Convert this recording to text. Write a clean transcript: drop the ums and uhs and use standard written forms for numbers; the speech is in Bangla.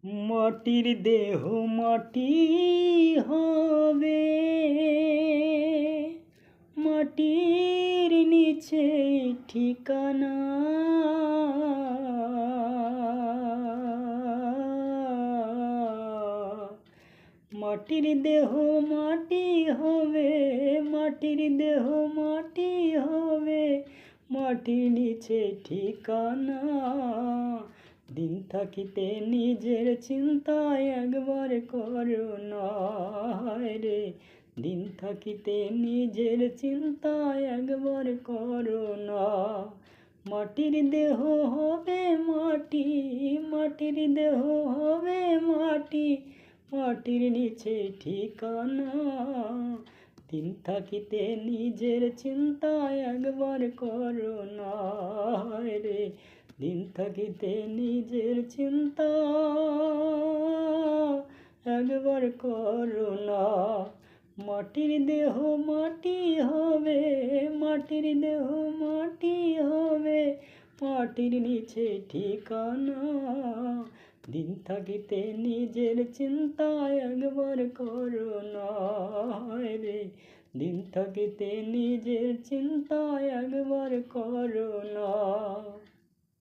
মাটির দেহ মাটি হবে, মাটির নিচে ঠিকানা। মাটির দেহ মাটি হবে, মাটির দেহ মাটি হবে, মাটির নিচে ঠিকানা। দিন থাকিতে নিজের চিন্তায় একবার করো না রে, দিন থাকিতে নিজের চিন্তায় একবার করো না। মাটির দেহ হবে মাটি, মাটির দেহ হবে মাটি, মাটির নিচে ঠিকানা। দিন থাকিতে নিজের চিন্তায় একবার করো না রে, দিন থাকিতে নিজের চিন্তা একবার করো না। মাটির দেহ মাটি হবে, মাটির দেহ মাটি হবে, মাটির নিচে ঠিকানা। দিন থাকিতে নিজের চিন্তা একবার করো না রে, দিন থাকিতে নিজের চিন্তা একবার করো না।